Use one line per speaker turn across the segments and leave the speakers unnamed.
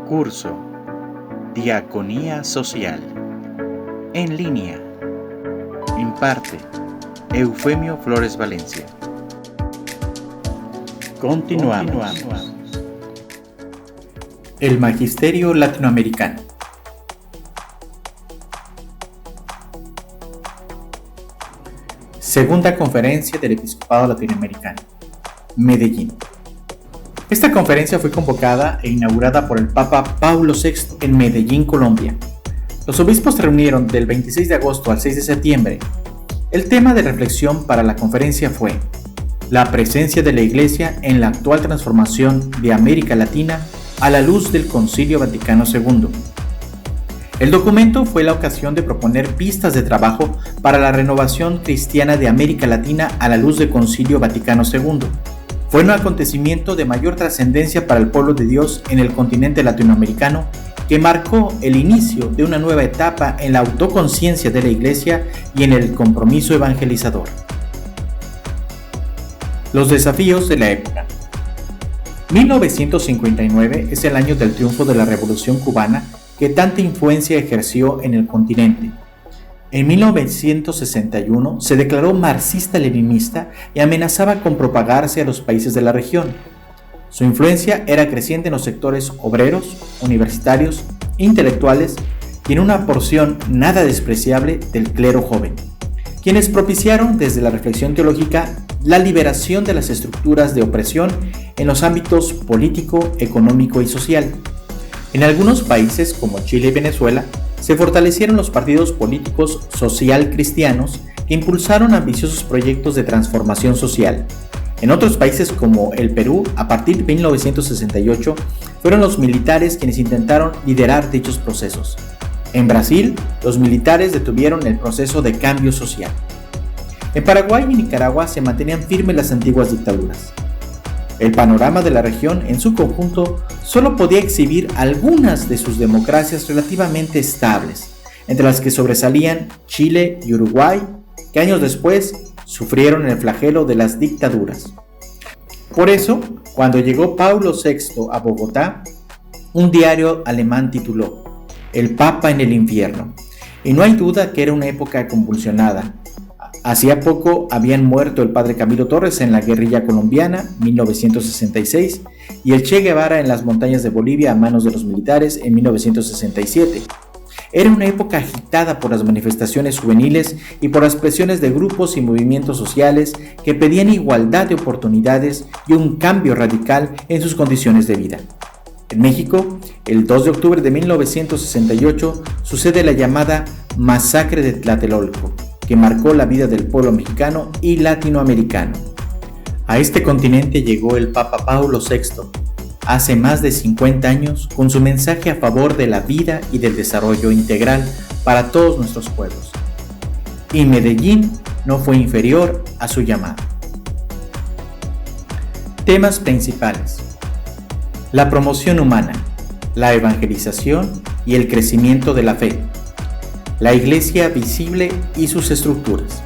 Curso Diaconía Social en línea. Imparte Eufemio Flores Valencia. Continuamos. El Magisterio Latinoamericano. Segunda Conferencia del Episcopado Latinoamericano, Medellín. Esta conferencia fue convocada e inaugurada por el Papa Paulo VI en Medellín, Colombia. Los obispos se reunieron del 26 de agosto al 6 de septiembre. El tema de reflexión para la conferencia fue la presencia de la Iglesia en la actual transformación de América Latina a la luz del Concilio Vaticano II. El documento fue la ocasión de proponer pistas de trabajo para la renovación cristiana de América Latina a la luz del Concilio Vaticano II. Fue un acontecimiento de mayor trascendencia para el pueblo de Dios en el continente latinoamericano que marcó el inicio de una nueva etapa en la autoconciencia de la Iglesia y en el compromiso evangelizador. Los desafíos de la época. 1959 es el año del triunfo de la Revolución Cubana que tanta influencia ejerció en el continente. En 1961 se declaró marxista-leninista y amenazaba con propagarse a los países de la región. Su influencia era creciente en los sectores obreros, universitarios, intelectuales y en una porción nada despreciable del clero joven, quienes propiciaron desde la reflexión teológica la liberación de las estructuras de opresión en los ámbitos político, económico y social. En algunos países como Chile y Venezuela, se fortalecieron los partidos políticos social cristianos que impulsaron ambiciosos proyectos de transformación social. En otros países como el Perú, a partir de 1968, fueron los militares quienes intentaron liderar dichos procesos. En Brasil, los militares detuvieron el proceso de cambio social. En Paraguay y Nicaragua se mantenían firmes las antiguas dictaduras. El panorama de la región en su conjunto solo podía exhibir algunas de sus democracias relativamente estables, entre las que sobresalían Chile y Uruguay, que años después sufrieron el flagelo de las dictaduras. Por eso, cuando llegó Paulo VI a Bogotá, un diario alemán tituló "El Papa en el infierno", y no hay duda que era una época convulsionada. Hacía poco habían muerto el padre Camilo Torres en la guerrilla colombiana, 1966, y el Che Guevara en las montañas de Bolivia a manos de los militares en 1967. Era una época agitada por las manifestaciones juveniles y por las presiones de grupos y movimientos sociales que pedían igualdad de oportunidades y un cambio radical en sus condiciones de vida. En México, el 2 de octubre de 1968 sucede la llamada Masacre de Tlatelolco, que marcó la vida del pueblo mexicano y latinoamericano. A este continente llegó el Papa Paulo VI hace más de 50 años con su mensaje a favor de la vida y del desarrollo integral para todos nuestros pueblos. Y Medellín no fue inferior a su llamado. Temas principales: la promoción humana, la evangelización y el crecimiento de la fe, la Iglesia visible y sus estructuras.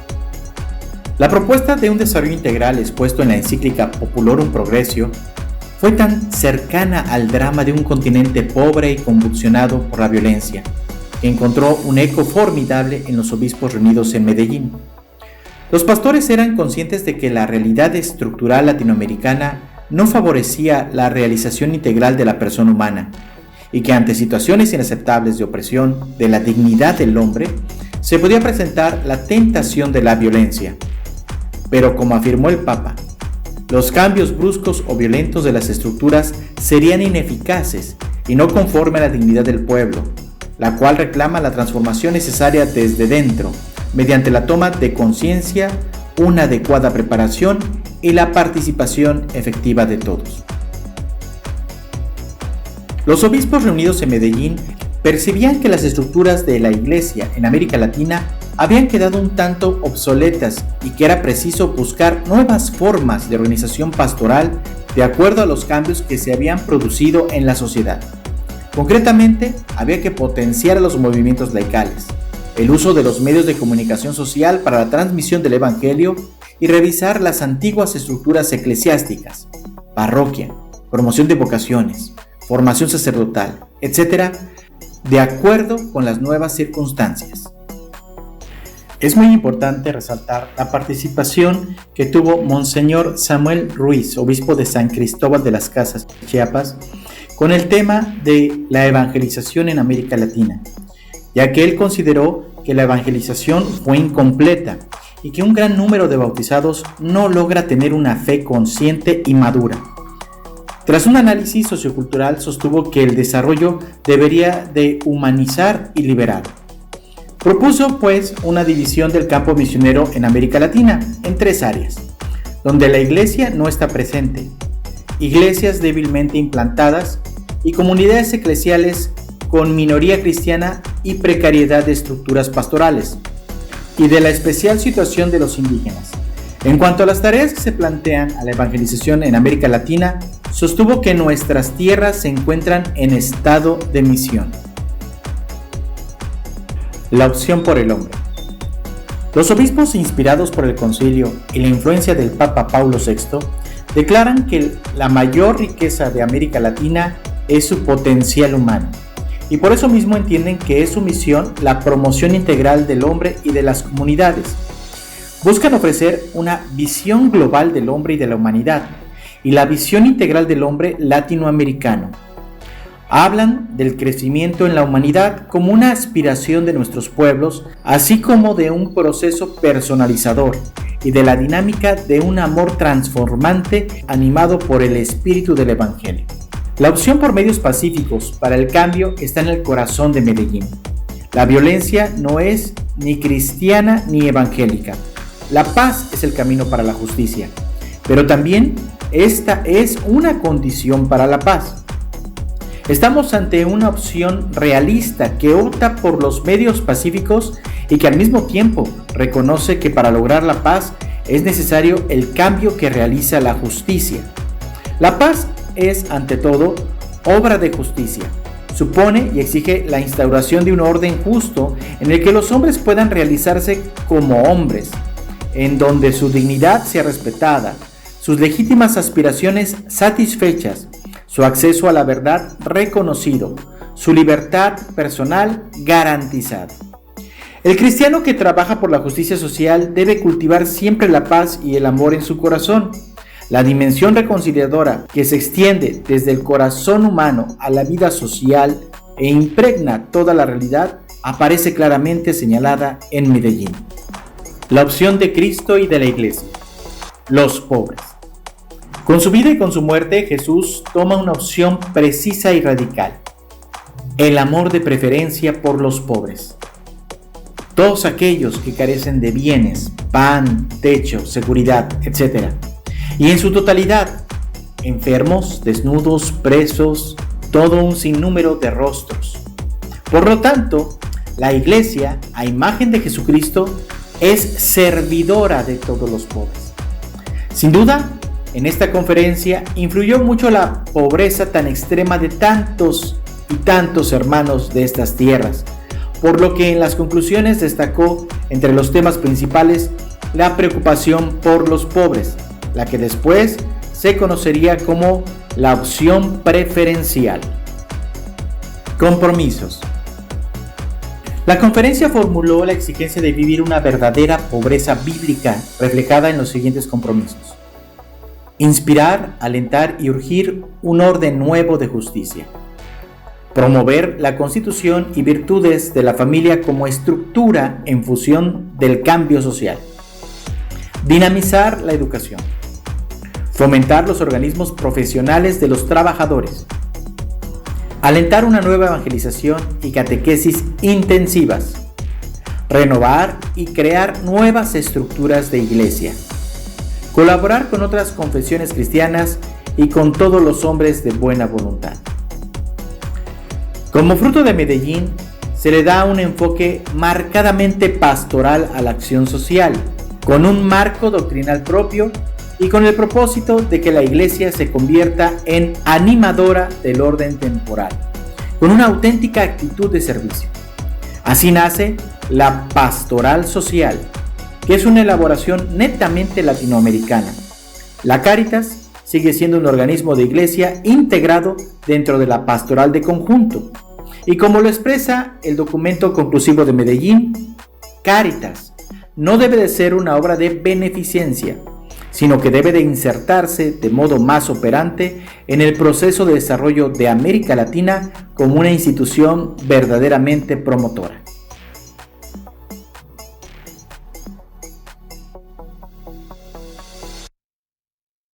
La propuesta de un desarrollo integral expuesto en la encíclica Populorum Progressio fue tan cercana al drama de un continente pobre y convulsionado por la violencia, que encontró un eco formidable en los obispos reunidos en Medellín. Los pastores eran conscientes de que la realidad estructural latinoamericana no favorecía la realización integral de la persona humana, y que ante situaciones inaceptables de opresión de la dignidad del hombre, se podía presentar la tentación de la violencia. Pero como afirmó el Papa, los cambios bruscos o violentos de las estructuras serían ineficaces y no conforme a la dignidad del pueblo, la cual reclama la transformación necesaria desde dentro, mediante la toma de conciencia, una adecuada preparación y la participación efectiva de todos. Los obispos reunidos en Medellín percibían que las estructuras de la Iglesia en América Latina habían quedado un tanto obsoletas y que era preciso buscar nuevas formas de organización pastoral de acuerdo a los cambios que se habían producido en la sociedad. Concretamente, había que potenciar los movimientos laicales, el uso de los medios de comunicación social para la transmisión del Evangelio y revisar las antiguas estructuras eclesiásticas, parroquia, promoción de vocaciones, formación sacerdotal, etc., de acuerdo con las nuevas circunstancias. Es muy importante resaltar la participación que tuvo Monseñor Samuel Ruiz, obispo de San Cristóbal de las Casas, Chiapas, con el tema de la evangelización en América Latina, ya que él consideró que la evangelización fue incompleta y que un gran número de bautizados no logra tener una fe consciente y madura. Tras un análisis sociocultural, sostuvo que el desarrollo debería de humanizar y liberar. Propuso, pues, una división del campo misionero en América Latina en 3 áreas, donde la iglesia no está presente, iglesias débilmente implantadas y comunidades eclesiales con minoría cristiana y precariedad de estructuras pastorales, y de la especial situación de los indígenas. En cuanto a las tareas que se plantean a la evangelización en América Latina, sostuvo que nuestras tierras se encuentran en estado de misión. La opción por el hombre. Los obispos, inspirados por el concilio y la influencia del Papa Paulo VI, declaran que la mayor riqueza de América Latina es su potencial humano, y por eso mismo entienden que es su misión la promoción integral del hombre y de las comunidades. Buscan ofrecer una visión global del hombre y de la humanidad, y la visión integral del hombre latinoamericano. Hablan del crecimiento en la humanidad como una aspiración de nuestros pueblos, así como de un proceso personalizador y de la dinámica de un amor transformante animado por el espíritu del Evangelio. La opción por medios pacíficos para el cambio está en el corazón de Medellín. La violencia no es ni cristiana ni evangélica. La paz es el camino para la justicia, pero también esta es una condición para la paz. Estamos ante una opción realista que opta por los medios pacíficos y que al mismo tiempo reconoce que para lograr la paz es necesario el cambio que realiza la justicia. La paz es, ante todo, obra de justicia. Supone y exige la instauración de un orden justo en el que los hombres puedan realizarse como hombres, en donde su dignidad sea respetada, sus legítimas aspiraciones satisfechas, su acceso a la verdad reconocido, su libertad personal garantizada. El cristiano que trabaja por la justicia social debe cultivar siempre la paz y el amor en su corazón. La dimensión reconciliadora que se extiende desde el corazón humano a la vida social e impregna toda la realidad aparece claramente señalada en Medellín. La opción de Cristo y de la Iglesia. Los pobres. Con su vida y con su muerte, Jesús toma una opción precisa y radical: el amor de preferencia por los pobres. Todos aquellos que carecen de bienes, pan, techo, seguridad, etc. Y en su totalidad, enfermos, desnudos, presos, todo un sinnúmero de rostros. Por lo tanto, la Iglesia, a imagen de Jesucristo, es servidora de todos los pobres. Sin duda, en esta conferencia influyó mucho la pobreza tan extrema de tantos y tantos hermanos de estas tierras, por lo que en las conclusiones destacó entre los temas principales la preocupación por los pobres, la que después se conocería como la opción preferencial. Compromisos. La conferencia formuló la exigencia de vivir una verdadera pobreza bíblica reflejada en los siguientes compromisos: inspirar, alentar y urgir un orden nuevo de justicia. Promover la constitución y virtudes de la familia como estructura en función del cambio social. Dinamizar la educación. Fomentar los organismos profesionales de los trabajadores. Alentar una nueva evangelización y catequesis intensivas. Renovar y crear nuevas estructuras de iglesia. Colaborar con otras confesiones cristianas y con todos los hombres de buena voluntad. Como fruto de Medellín, se le da un enfoque marcadamente pastoral a la acción social, con un marco doctrinal propio y con el propósito de que la Iglesia se convierta en animadora del orden temporal, con una auténtica actitud de servicio. Así nace la pastoral social, que es una elaboración netamente latinoamericana. La Cáritas sigue siendo un organismo de iglesia integrado dentro de la pastoral de conjunto. Y como lo expresa el documento conclusivo de Medellín, Cáritas no debe de ser una obra de beneficencia, sino que debe de insertarse de modo más operante en el proceso de desarrollo de América Latina como una institución verdaderamente promotora.